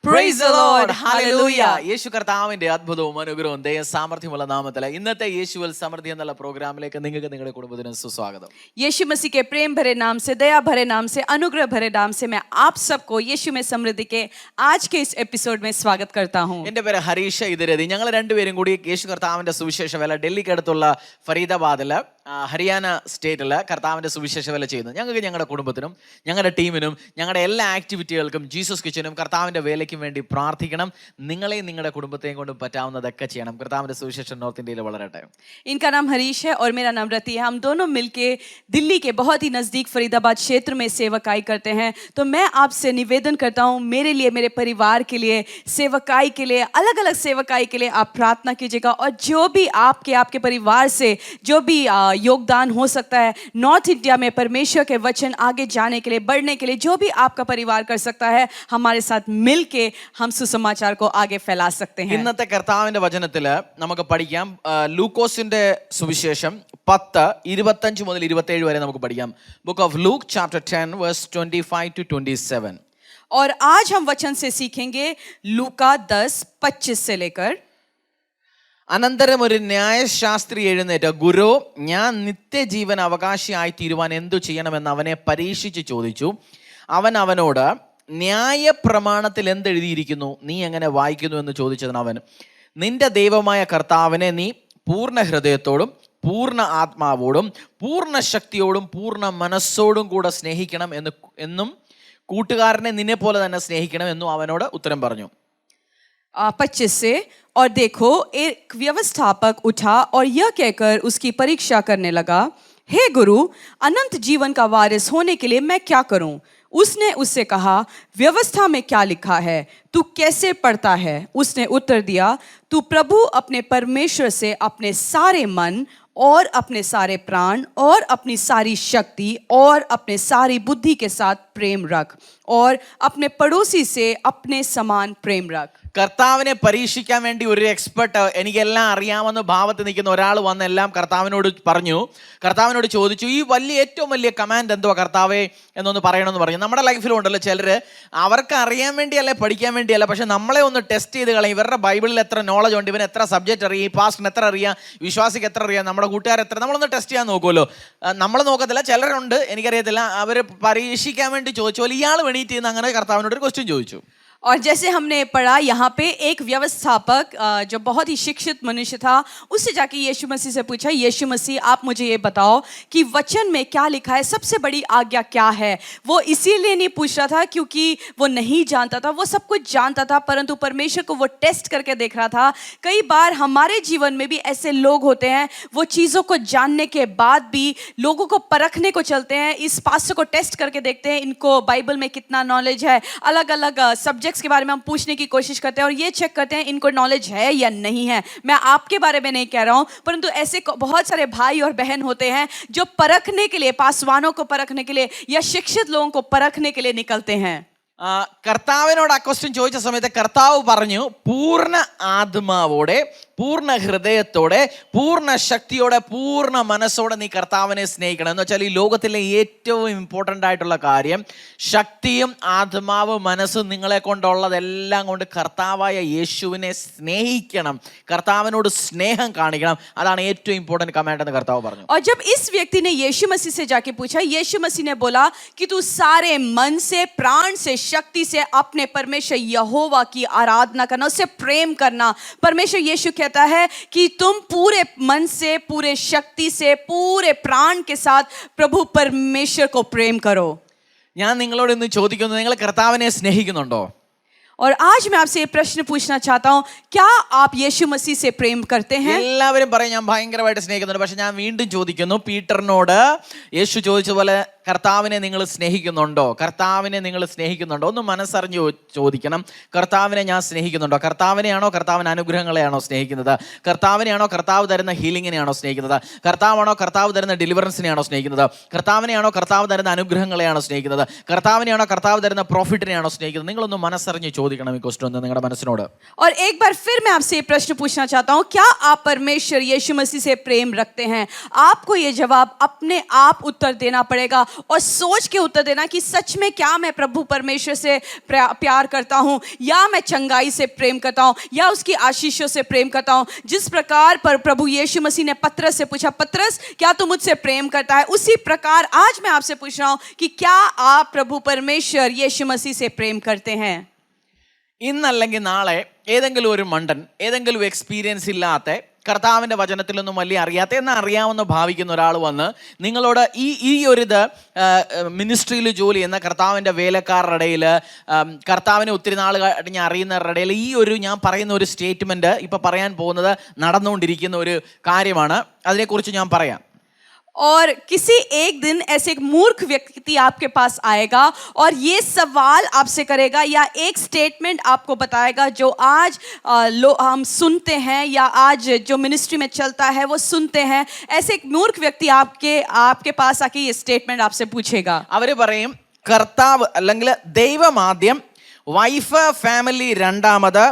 Praise the Lord. Hallelujah. യേശു കർത്താവിന്റെ അത്ഭുതവും അനുഗ്രഹവും ദയ സാമർത്ഥ്യമുള്ള നാമത്തിൽ ഇന്നത്തെ യേശുവിൽ സമൃദ്ധി എന്നുള്ള പ്രോഗ്രാമിലേക്ക് നിങ്ങൾക്ക് നിങ്ങളുടെ കുടുംബത്തിന് സുസ്വാഗതം. यीशु मसीह के प्रेम भरे नाम से, दया भरे नाम से, अनुग्रह भरे नाम से मैं आप सबको यीशु में समृद्धि के आज के इस एपिसोड में स्वागत करता हूँ. എൻ്റെ പേര് ഹരീഷ ഇതിരതി. ഞങ്ങൾ രണ്ടുപേരും കൂടി യേശു കർത്താവിന്റെ സുവിശേഷ വേല ഡൽഹിക്ക് അടുത്തുള്ള ഫരീദാബാദില് ഹരിയാന സ്റ്റേറ്റില് കർത്താവിന്റെ സുവിശേഷ വേല ചെയ്യുന്നു. ഞങ്ങൾക്ക് ഞങ്ങളുടെ കുടുംബത്തിനും ഞങ്ങളുടെ ടീമിനും ഞങ്ങളുടെ എല്ലാ ആക്ടിവിറ്റികൾക്കും ജീസസ് കിച്ചനും കർത്താവിന്റെ വേലയ്ക്കും വേണ്ടി പ്രാർത്ഥിക്കണം. നിങ്ങളെയും നിങ്ങളുടെ കുടുംബത്തെയും കൊണ്ട് പറ്റാവുന്നതൊക്കെ ചെയ്യണം. കർത്താവിന്റെ സുവിശേഷം നോർത്ത് ഇന്ത്യയിൽ വളരട്ടെ. इनका नाम हरीश है और मेरा नाम रति है. हम दोनों मिलके दिल्ली के बहुत ही नज़दीक फरीदाबाद क्षेत्र में सेवकाई करते हैं. तो मैं आपसे निवेदन करता हूँ, मेरे लिए, मेरे परिवार के लिए, सेवकाई के लिए, अलग अलग सेवकाई के लिए आप प्रार्थना कीजिएगा. और जो भी आपके परिवार से जो भी योगदान हो सकता है नॉर्थ इंडिया में परमेश्वर के वचन आगे जाने के लिए, बढ़ने के लिए, जो भी आपका परिवार कर सकता है, हमारे साथ मिलके हम सुसमाचार को आगे फैला सकते हैं. ഇന്നത്തെ കർത്താവിന്റെ വചനത്തില് നമുക്ക് പഠിക്കാം. ലൂക്കോസിന്റെ സുവിശേഷം 10:25 മുതൽ 27 വരെ നമുക്ക് പഠിക്കാം. Book of Luke chapter 10 verse 25 to 27. और आज हम वचन से सीखेंगे लूका 10:25 से लेकर. അനന്തരം ഒരു ന്യായശാസ്ത്രി എഴുന്നേറ്റ്, ഗുരു, ഞാൻ നിത്യജീവൻ അവകാശിയായി തീരുവാൻ എന്തു ചെയ്യണമെന്ന് അവനെ പരീക്ഷിച്ച് ചോദിച്ചു. അവൻ അവനോട്, ന്യായപ്രമാണത്തിൽ എന്തെഴുതിയിരിക്കുന്നു, നീ എങ്ങനെ വായിക്കുന്നു എന്ന് ചോദിച്ചതിന് അവൻ, നിന്റെ ദൈവമായ കർത്താവിനെ നീ പൂർണ്ണ ഹൃദയത്തോടും പൂർണ്ണ ആത്മാവോടും പൂർണ്ണ ശക്തിയോടും പൂർണ്ണ മനസ്സോടും കൂടെ സ്നേഹിക്കണം എന്നും കൂട്ടുകാരനെ നിന്നെ പോലെ തന്നെ സ്നേഹിക്കണം എന്നും അവനോട് ഉത്തരം പറഞ്ഞു. 25 से, और देखो एक व्यवस्थापक उठा और यह कहकर उसकी परीक्षा करने लगा, हे गुरु, अनंत जीवन का वारिस होने के लिए मैं क्या करूं? उसने उससे कहा, व्यवस्था में क्या लिखा है, तू कैसे पढ़ता है? उसने उत्तर दिया, तू प्रभु अपने परमेश्वर से अपने सारे मन और अपने सारे प्राण और अपनी सारी शक्ति और अपने सारी बुद्धि के साथ प्रेम रख और अपने पड़ोसी से अपने समान प्रेम रख. കർത്താവിനെ പരീക്ഷിക്കാൻ വേണ്ടി ഒരു എക്സ്പെർട്ട്, എനിക്കെല്ലാം അറിയാമെന്ന് ഭാവത്തിൽ നിൽക്കുന്ന ഒരാൾ വന്നെല്ലാം കർത്താവിനോട് പറഞ്ഞു. കർത്താവിനോട് ചോദിച്ചു, ഈ ഏറ്റവും വലിയ കമാൻഡ് എന്തുവാ കർത്താവേ എന്നൊന്ന് പറയണമെന്ന് പറഞ്ഞു. നമ്മുടെ ലൈഫിലുണ്ടല്ലോ ചിലർ, അവർക്ക് അറിയാൻ വേണ്ടിയല്ല, പഠിക്കാൻ വേണ്ടിയല്ല, പക്ഷെ നമ്മളെ ഒന്ന് ടെസ്റ്റ് ചെയ്ത് കളയും. ഇവരുടെ ബൈബിളിൽ എത്ര നോളജ് ഉണ്ട്, ഇവൻ എത്ര സബ്ജക്റ്റ് അറിയാം, ഈ പാസ്റ്റിന് എത്ര അറിയാം, വിശ്വാസിക്ക് എത്ര അറിയാം, നമ്മുടെ കൂട്ടുകാർ എത്ര, നമ്മളൊന്ന് ടെസ്റ്റ് ചെയ്യാൻ നോക്കുമല്ലോ. നമ്മൾ നോക്കത്തില്ല, ചിലരുണ്ട്, എനിക്കറിയത്തില്ല, അവർ പരീക്ഷിക്കാൻ വേണ്ടി ചോദിച്ചു. ഇയാൾ വെണീറ്റ് ചെയ്യുന്ന അങ്ങനെ കർത്താവിനോട് ഒരു ക്വസ്റ്റ്യൻ ചോദിച്ചു. और जैसे हमने पढ़ा, यहाँ पे एक व्यवस्थापक जो बहुत ही शिक्षित मनुष्य था, उससे जाके यीशु मसीह से पूछा, यीशु मसीह आप मुझे ये बताओ कि वचन में क्या लिखा है, सबसे बड़ी आज्ञा क्या है? वो इसीलिए नहीं पूछ रहा था क्योंकि वो नहीं जानता था, वो सब कुछ जानता था, परंतु परमेश्वर को वो टेस्ट करके देख रहा था. कई बार हमारे जीवन में भी ऐसे लोग होते हैं, वो चीज़ों को जानने के बाद भी लोगों को परखने को चलते हैं, इस पास्टर को टेस्ट करके देखते हैं, इनको बाइबल में कितना नॉलेज है, अलग अलग सब्जेक्ट्स के बारे में हम पूछने की कोशिश करते हैं और ये चेक करते हैं इनको नॉलेज है या नहीं है. मैं आपके बारे में नहीं कह रहा हूं, परंतु ऐसे बहुत सारे भाई और बहन होते हैं जो परखने के लिए, पासवानों को परखने के लिए या शिक्षित लोगों को परखने के लिए निकलते हैं. കർത്താവിനോട് ആ ക്വസ്റ്റ്യൻ ചോദിച്ച സമയത്ത് കർത്താവ് പറഞ്ഞു, പൂർണ്ണ ആത്മാവോടെ പൂർണ്ണ ഹൃദയത്തോടെ പൂർണ്ണ ശക്തിയോടെ പൂർണ്ണ മനസ്സോടെ നീ കർത്താവിനെ സ്നേഹിക്കണം. എന്ന് വെച്ചാൽ ഈ ലോകത്തിലെ ഏറ്റവും ഇമ്പോർട്ടൻ്റ് ആയിട്ടുള്ള കാര്യം ശക്തിയും ആത്മാവും മനസ്സും നിങ്ങളെ കൊണ്ടുള്ളതെല്ലാം കൊണ്ട് കർത്താവായ യേശുവിനെ സ്നേഹിക്കണം, കർത്താവിനോട് സ്നേഹം കാണിക്കണം. അതാണ് ഏറ്റവും ഇമ്പോർട്ടൻ്റ് കമാൻഡ് എന്ന് കർത്താവ് പറഞ്ഞു. और जब इस व्यक्ति ने यीशु मसीह से जाके पूछा, यीशु मसीह ने बोला कि तू सारे मन से, प्राण से, शक्ति से अपने परमेश्वर यहोवा की आराधना करना, उससे प्रेम करना. परमेश्वर यीशु कहता है कि तुम पूरे मन से, पूरे शक्ति से, पूरे प्राण के साथ प्रभु परमेश्वर को प्रेम करो. ഞാൻ നിങ്ങളോട് ഇന്ന് ചോദിക്കുന്നു, നിങ്ങൾ കർത്താവിനെ സ്നേഹിക്കുന്നുണ്ടോ? और आज मैं आपसे ये प्रश्न पूछना चाहता हूँ, क्या आप यीशु मसीह से प्रेम करते हैं? എല്ലാവരും പറയും ഞാൻ ഭയങ്കരമായിട്ട് സ്നേഹിക്കുന്നുണ്ട്. പക്ഷെ ഞാൻ വീണ്ടും ചോദിക്കുന്നു, പീറ്ററിനോട് യേശു ചോദിച്ചതുപോലെ കർത്താവിനെ നിങ്ങൾ സ്നേഹിക്കുന്നുണ്ടോ? കർത്താവിനെ നിങ്ങൾ സ്നേഹിക്കുന്നുണ്ടോ? ഒന്ന് മനസ്സറിഞ്ഞ് ചോദിക്കണം. കർത്താവിനെ ഞാൻ സ്നേഹിക്കുന്നുണ്ടോ? കർത്താവിനെയാണോ, കർത്താവിന് അനുഗ്രഹങ്ങളെയാണോ സ്നേഹിക്കുന്നത്? കർത്താവിനെയാണോ, കർത്താവ് തരുന്ന ഹീലിങ്ങിനെയാണോ സ്നേഹിക്കുന്നത്? കർത്താവാണോ, കർത്താവ് തരുന്ന ഡെലിവറൻസിനെയാണോ സ്നേഹിക്കുന്നത്? കർത്താവിനെയാണോ, കർത്താവ് തരുന്ന അനുഗ്രഹങ്ങളെയാണോ സ്നേഹിക്കുന്നത്? കർത്താവിനെയാണോ, കർത്താവ് തരുന്ന പ്രോഫിറ്റിനെയാണോ സ്നേഹിക്കുന്നത്? നിങ്ങളൊന്ന് മനസ്സറിഞ്ഞ് ചോദിക്കണം ഈ ക്വസ്റ്റ്യൻ നിങ്ങളുടെ മനസ്സിനോട്. और एक बार फिर मैं आपसे ये प्रश्न पूछना चाहता हूँ, क्या आप परमेश्वर यीशु मसीह से प्रेम रखते हैं? आपको ये जवाब अपने आप उत्तर देना पड़ेगा और सोच के उत्तर देना कि सच में क्या मैं प्रभु परमेश्वर से प्यार करता हूँ, या मैं चंगाई से प्रेम करता हूँ, या उसकी आशीषों से प्रेम करता हूँ। जिस प्रकार पर प्रभु यीशु मसीह ने पतरस से पूछा, पतरस क्या तू मुझसे प्रेम करता है, उसी प्रकार आज मैं आपसे पूछ रहा हूँ कि क्या आप प्रभु परमेश्वर यीशु मसीह से प्रेम करते हैं। ഇന്നല്ലെങ്കിൽ നാളെ ഏതെങ്കിലും ഒരു മണ്ടൻ, ഏതെങ്കിലും എക്സ്പീരിയൻസ് ഇല്ലാത്ത, കർത്താവിൻ്റെ വചനത്തിലൊന്നും വലിയ അറിയാത്ത എന്നാൽ അറിയാമെന്ന് ഭാവിക്കുന്ന ഒരാൾ വന്ന് നിങ്ങളോട് ഈ ഒരിത് മിനിസ്ട്രിയിൽ ജോലി ചെയ്യുന്ന കർത്താവിൻ്റെ വേലക്കാരുടെ ഇടയിൽ, കർത്താവിനെ ഒത്തിരി നാൾ കഴിഞ്ഞ് അറിയുന്നവരുടെ ഇടയിൽ ഈ ഒരു ഞാൻ പറയുന്ന ഒരു സ്റ്റേറ്റ്മെൻറ്റ് ഇപ്പോൾ പറയാൻ പോകുന്നത് നടന്നുകൊണ്ടിരിക്കുന്ന ഒരു കാര്യമാണ്. അതിനെക്കുറിച്ച് ഞാൻ പറയാം. और किसी एक दिन ऐसे एक मूर्ख व्यक्ति आपके पास आएगा और ये सवाल आपसे करेगा या एक स्टेटमेंट आपको बताएगा जो आज हम सुनते हैं या आज जो मिनिस्ट्री में चलता है वो सुनते हैं। ऐसे एक मूर्ख व्यक्ति आपके पास आके ये स्टेटमेंट आपसे पूछेगा. അവർ പറയും കർത്താവ് അല്ലെങ്കിൽ ദൈവം ആദ്യം, വൈഫ് ഫാമിലി രണ്ടാമത്,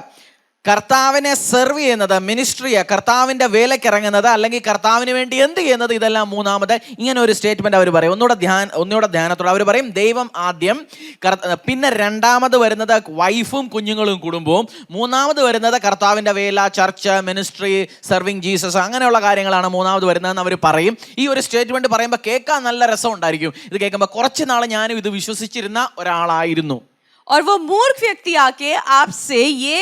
കർത്താവിനെ സെർവ് ചെയ്യുന്നത്, മിനിസ്ട്രിയെ കർത്താവിൻ്റെ വേലക്കിറങ്ങുന്നത് അല്ലെങ്കിൽ കർത്താവിന് വേണ്ടി എന്ത് ചെയ്യുന്നത്, ഇതെല്ലാം മൂന്നാമത്. ഇങ്ങനെ ഒരു സ്റ്റേറ്റ്മെൻറ്റ് അവർ പറയും. ഒന്നുകൂടെ ധ്യാനത്തോടെ അവർ പറയും ദൈവം ആദ്യം, പിന്നെ രണ്ടാമത് വരുന്നത് വൈഫും കുഞ്ഞുങ്ങളും കുടുംബവും, മൂന്നാമത് വരുന്നത് കർത്താവിൻ്റെ വേല, ചർച്ച്, മിനിസ്ട്രി, സെർവിങ് ജീസസ്, അങ്ങനെയുള്ള കാര്യങ്ങളാണ് മൂന്നാമത് വരുന്നതെന്ന് അവർ പറയും. ഈ ഒരു സ്റ്റേറ്റ്മെൻറ്റ് പറയുമ്പോൾ കേൾക്കാൻ നല്ല രസം ഉണ്ടായിരിക്കും. ഇത് കേൾക്കുമ്പോൾ കുറച്ച് നാൾ ഞാനും ഇത് വിശ്വസിച്ചിരുന്ന ഒരാളായിരുന്നു. और वो मूर्ख व्यक्ति आके आपसे ये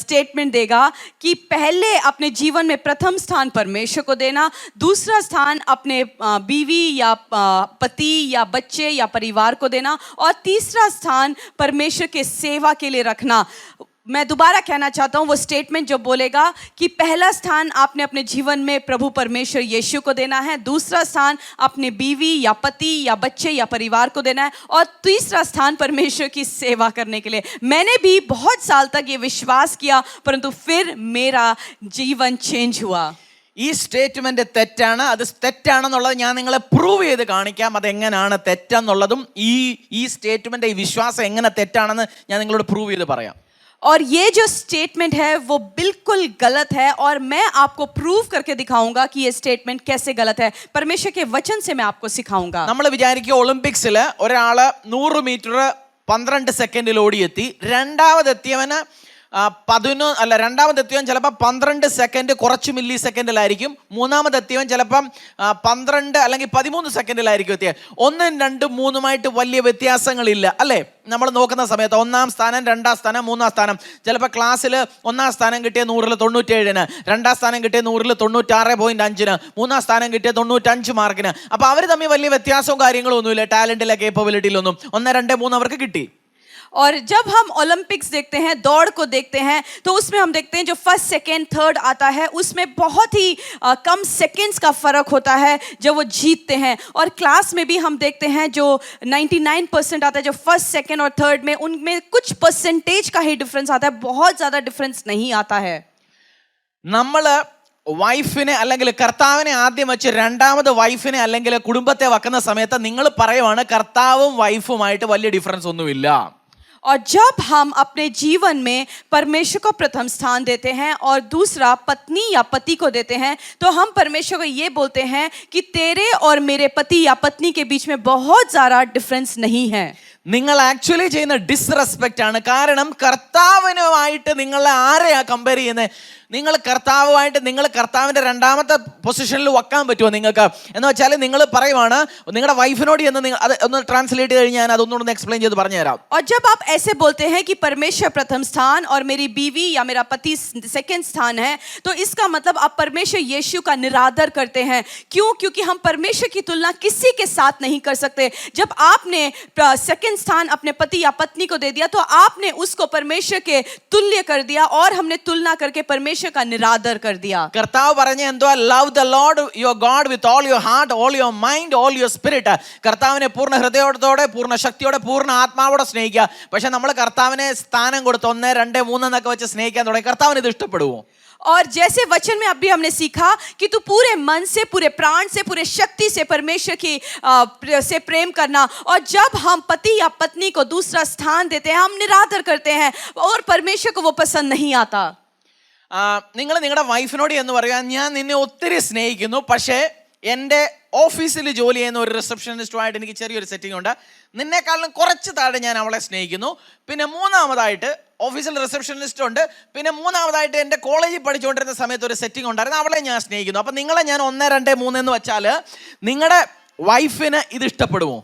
स्टेटमेंट देगा कि पहले अपने जीवन में प्रथम स्थान परमेश्वर को देना, दूसरा स्थान अपने बीवी या पति या बच्चे या परिवार को देना, और तीसरा स्थान परमेश्वर के सेवा के लिए रखना. मैं दोबारा कहना चाहता हूँ, वो स्टेटमेंट जो बोलेगा कि पहला स्थान आपने अपने जीवन में प्रभु परमेश्वर यीशु को देना है, दूसरा स्थान अपने बीवी या पति या बच्चे या परिवार को देना है, और तीसरा स्थान परमेश्वर की सेवा करने के लिए. मैंने भी बहुत साल तक ये विश्वास किया, परंतु फिर मेरा जीवन चेंज हुआ. ഈ സ്റ്റേറ്റ്മെൻറ്റ് തെറ്റാണ്. അത് തെറ്റാണെന്നുള്ളത് ഞാൻ നിങ്ങളെ പ്രൂവ് ചെയ്ത് കാണിക്കാം. അതെങ്ങനെയാണ് തെറ്റെന്നുള്ളതും ഈ സ്റ്റേറ്റ്മെൻറ്റ്, ഈ വിശ്വാസം എങ്ങനെ തെറ്റാണെന്ന് ഞാൻ നിങ്ങളോട് പ്രൂവ് ചെയ്ത് പറയാം. और ये जो स्टेटमेंट है वो बिल्कुल गलत है, और मैं आपको प्रूव करके दिखाऊंगा कि ये स्टेटमेंट कैसे गलत है. परमेश्वर के वचन से मैं आपको सिखाऊंगा. നമ്മൾ വിചാരിക്കുക ഒളിമ്പിക്സിൽ ഒരാൾ 100 മീറ്റർ 12 സെക്കൻഡിൽ ഓടിയെത്തി, രണ്ടാമതെത്തിയവൻ ചിലപ്പോൾ 12 സെക്കൻഡ് കുറച്ച് മില്ലി സെക്കൻഡിലായിരിക്കും, മൂന്നാമതെത്തിയവൻ ചിലപ്പം 12 അല്ലെങ്കിൽ 13 സെക്കൻഡിലായിരിക്കും എത്തിയത്. 1, 2, 3 വലിയ വ്യത്യാസങ്ങളില്ല അല്ലേ? നമ്മൾ നോക്കുന്ന സമയത്ത് 1-ാം സ്ഥാനം, 2-ാം സ്ഥാനം, 3-ാം സ്ഥാനം, ചിലപ്പോൾ ക്ലാസ്സിൽ 1-ാം സ്ഥാനം കിട്ടിയ 100-ൽ 97-ന്, 2-ാം സ്ഥാനം കിട്ടിയ 100-ൽ 96.5-ന്, 3-ാം സ്ഥാനം കിട്ടിയ 95 മാർക്കിന്. അപ്പോൾ അവർ തമ്മിൽ വലിയ വ്യത്യാസവും കാര്യങ്ങളും ഒന്നുമില്ല, ടാലൻറ്റിലെ കേപ്പബിലിറ്റിയിലൊന്നും. 1, 2, 3 അവർക്ക് കിട്ടി. और जब हम ओलंपिक्स देखते हैं, दौड़ को देखते हैं, तो उसमें हम देखते हैं जो फर्स्ट, सेकंड, थर्ड आता है उसमें बहुत ही कम सेकंड्स का फ़र्क होता है जब वो जीतते हैं. और क्लास में भी हम देखते हैं जो 99% आता है जो फर्स्ट, सेकंड और थर्ड में, उनमें कुछ परसेंटेज का ही डिफरेंस आता है, बहुत ज़्यादा डिफरेंस नहीं आता है. നമ്മൾ വൈഫിനെ അല്ലെങ്കിൽ കർത്താവിനെ ആദ്യം വെച്ച് രണ്ടാമത് വൈഫിനെ അല്ലെങ്കിൽ കുടുംബത്തെ വെക്കുന്ന സമയത്ത് നിങ്ങൾ പറയുവാണ് കർത്താവും വൈഫുമായിട്ട് വലിയ ഡിഫറൻസ് ഒന്നുമില്ല. और जब हम अपने जीवन में परमेश्वर को प्रथम स्थान देते हैं और दूसरा पत्नी या पति को देते हैं, तो हम परमेश्वर को ये बोलते हैं कि तेरे और मेरे पति या पत्नी के बीच में बहुत ज़्यादा डिफरेंस नहीं है. നിങ്ങൾ ആക്ച്വലി ചെയ്യുന്ന ഡിസ്റെസ്പെക്റ്റ് ആണ്. കാരണം കർത്താവിനുമായിട്ട് നിങ്ങളെ ആരെയാ കമ്പയർ ചെയ്യുന്നത്? നിങ്ങൾ കർത്താവുമായിട്ട് നിങ്ങൾ കർത്താവിൻ്റെ രണ്ടാമത്തെ പൊസിഷനിൽ വെക്കാൻ പറ്റുമോ നിങ്ങൾക്ക്? എന്ന് വെച്ചാൽ നിങ്ങൾ പറയുവാണ് നിങ്ങളുടെ വൈഫിനോട് എന്ന് നിങ്ങൾ അത് ഒന്ന് ട്രാൻസ്ലേറ്റ് കഴിഞ്ഞ് ഞാൻ അതൊന്നുകൂടെ എക്സ്പ്ലെയിൻ ചെയ്ത് പറഞ്ഞു തരാം. और जब आप ऐसे बोलते हैं कि परमेश्वर प्रथम स्थान और मेरी बीवी या मेरा पति सेकंड स्थान है, तो इसका मतलब आप परमेश्वर यीशु का निरादर करते हैं. क्यों? क्योंकि हम परमेश्वर की तुलना किसी के साथ नहीं कर सकते. जब आपने सेकंड स्थान अपने पति या पत्नी को दे दिया, तो आपने उसको परमेश्वर के तुल्य कर दिया, और हमने तुलना करके परमेश्वर का निरादर कर दिया. കർത്താവ് പറഞ്ഞ എന്തോ, love the Lord your God with all your heart, all your mind, all your spirit. കർത്താവിനെ പൂർണ്ണ ഹൃദയത്തോടെ, പൂർണ്ണ ശക്തിയോടെ, പൂർണ്ണ ആത്മാവോടെ സ്നേഹിക്കുക. പക്ഷെ നമ്മൾ കർത്താവിനെ സ്ഥാനം കൊടുത്ത് 1, 2, 3 എന്നൊക്കെ വെച്ച് സ്നേഹിക്കാൻ തുടങ്ങി. കർത്താവിന് ഇത് ഇഷ്ടപ്പെടുവോ? और जैसे वचन में अभी हमने सीखा कि तू पूरे मन से, पूरे प्राण से, पूरे शक्ति से परमेश्वर की से प्रेम करना, और जब हम पति या पत्नी को दूसरा स्थान देते हैं, हम निरादर करते हैं, और परमेश्वर को वो पसंद नहीं आता. നിങ്ങൾ നിങ്ങളുടെ വൈഫിനോട് എന്ന് പറയാൻ, ഞാൻ നിന്നെ ഒത്തിരി സ്നേഹിക്കുന്നു, പക്ഷേ എൻ്റെ ഓഫീസിൽ ജോലി ചെയ്യുന്ന ഒരു റിസപ്ഷനിസ്റ്റുമായിട്ട് എനിക്ക് ചെറിയൊരു സെറ്റിംഗ് ഉണ്ട്. നിന്നെക്കാളും കുറച്ച് താഴെ ഞാൻ അവളെ സ്നേഹിക്കുന്നു. പിന്നെ മൂന്നാമതായിട്ട് ഓഫീസിൽ റിസപ്ഷനിസ്റ്റ് ഉണ്ട്. പിന്നെ മൂന്നാമതായിട്ട് എൻ്റെ കോളേജിൽ പഠിച്ചുകൊണ്ടിരുന്ന സമയത്ത് ഒരു സെറ്റിംഗ് ഉണ്ടായിരുന്നു, അവളെ ഞാൻ സ്നേഹിക്കുന്നു. അപ്പം നിങ്ങളെ ഞാൻ 1, 2, 3 എന്ന് വെച്ചാൽ നിങ്ങളുടെ വൈഫിന് ഇത് ഇഷ്ടപ്പെടുമോ?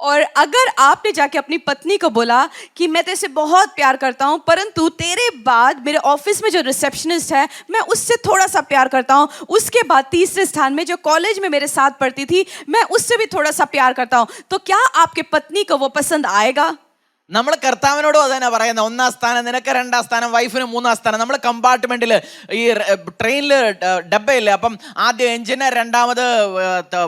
और अगर आपने जाके अपनी पत्नी को बोला कि मैं तेरे से बहुत प्यार करता हूँ, परंतु तेरे बाद मेरे ऑफिस में जो रिसेप्शनिस्ट है मैं उससे थोड़ा सा प्यार करता हूँ, उसके बाद तीसरे स्थान में जो कॉलेज में मेरे साथ पढ़ती थी मैं उससे भी थोड़ा सा प्यार करता हूँ, तो क्या आपके पत्नी को वो पसंद आएगा? നമ്മൾ കർത്താവിനോടും അതന്നെ പറയുന്നത്. 1ാം സ്ഥാനം നിനക്ക്, 2ാം സ്ഥാനം വൈഫിന്, 3ാം സ്ഥാനം. നമ്മൾ കമ്പാർട്ട്മെന്റിൽ ഈ ട്രെയിനിൽ ഡബ്ബയില്ലേ, അപ്പം ആദ്യം എഞ്ചിന്, രണ്ടാമത്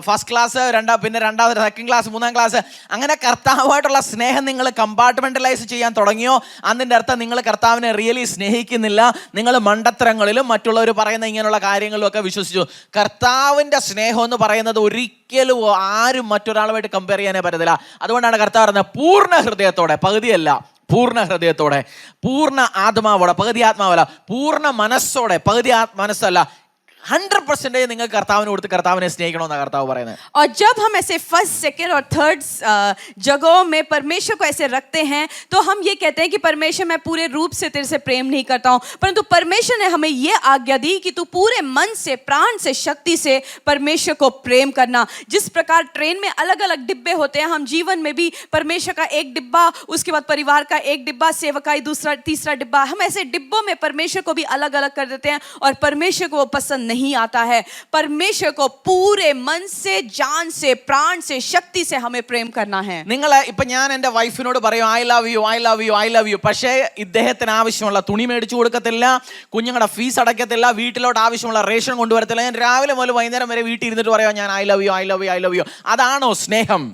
ഫസ്റ്റ് ക്ലാസ്, പിന്നെ രണ്ടാമത് സെക്കൻഡ് ക്ലാസ്, 3ാം ക്ലാസ്. അങ്ങനെ കർത്താവായിട്ടുള്ള സ്നേഹം നിങ്ങൾ കമ്പാർട്ട്മെന്റലൈസ് ചെയ്യാൻ തുടങ്ങിയോ, അതിൻ്റെ അർത്ഥം നിങ്ങൾ കർത്താവിനെ റിയലി സ്നേഹിക്കുന്നില്ല. നിങ്ങൾ മണ്ടത്തരങ്ങളിലും മറ്റുള്ളവർ പറയുന്ന ഇങ്ങനെയുള്ള കാര്യങ്ങളിലും ഒക്കെ വിശ്വസിച്ചു. കർത്താവിൻ്റെ സ്നേഹം എന്ന് പറയുന്നത് ഒരിക്കലും ആരും മറ്റൊരാളുമായിട്ട് കമ്പയർ ചെയ്യാനേ പറ്റത്തില്ല. അതുകൊണ്ടാണ് കർത്താവ് പറയുന്നത് പൂർണ്ണ ഹൃദയത്തോടെ, പകുതിയല്ല, പൂർണ്ണ ഹൃദയത്തോടെ, പൂർണ്ണ ആത്മാവോടെ, പകുതി ആത്മാവല്ല, പൂർണ്ണ മനസ്സോടെ, പകുതി മനസ്സല്ല, 100% നിങ്ങൾ കർത്താവിനെ കൊടുത്ത് കർത്താവിനെ സ്നേഹിക്കണമെന്നാണ് കർത്താവ് പറയുന്നത്. और जब हम ऐसे फर्स्ट, सेकंड और थर्ड जगहों में परमेश्वर को ऐसे रखते हैं तो हम ये कहते हैं कि परमेश्वर मैं पूरे रूप से तेरे से प्रेम नहीं करता हूँ, परंतु परमेश्वर ने हमें ये आज्ञा दी कि तू पूरे मन से, प्राण से, शक्ति से परमेश्वर को प्रेम करना. जिस प्रकार ट्रेन में अलग अलग डिब्बे होते हैं, हम जीवन में भी परमेश्वर का एक डिब्बा, उसके बाद परिवार का एक डिब्बा, सेवकाई दूसरा, तीसरा डिब्बा, हम ऐसे डिब्बों में परमेश्वर को भी अलग अलग कर देते हैं और परमेश्वर को वो पसंद नहीं आता है. परमेश्वर को पूरे मन से, जान से, प्राण से, शक्ति से हमें प्रेम करना है. നിങ്ങൾ ഇപ്പൊ ഞാൻ എൻ്റെ വൈഫിനോട് പറയും I love you, I love you, I love you. പക്ഷേ ഇദ്ദേഹത്തിന് ആവശ്യമുള്ള തുണി മേടിച്ചു കൊടുക്കത്തില്ല, കുഞ്ഞുങ്ങളുടെ ഫീസ് അടയ്ക്കത്തില്ല, വീട്ടിലോട്ട് ആവശ്യമുള്ള റേഷൻ കൊണ്ടുവരത്തില്ല. ഞാൻ രാവിലെ മുതൽ വൈകുന്നേരം വരെ വീട്ടിൽ ഇരുന്നിട്ട് പറയാം ഞാൻ I love you, I love you, I love you. അതാണോ സ്നേഹം?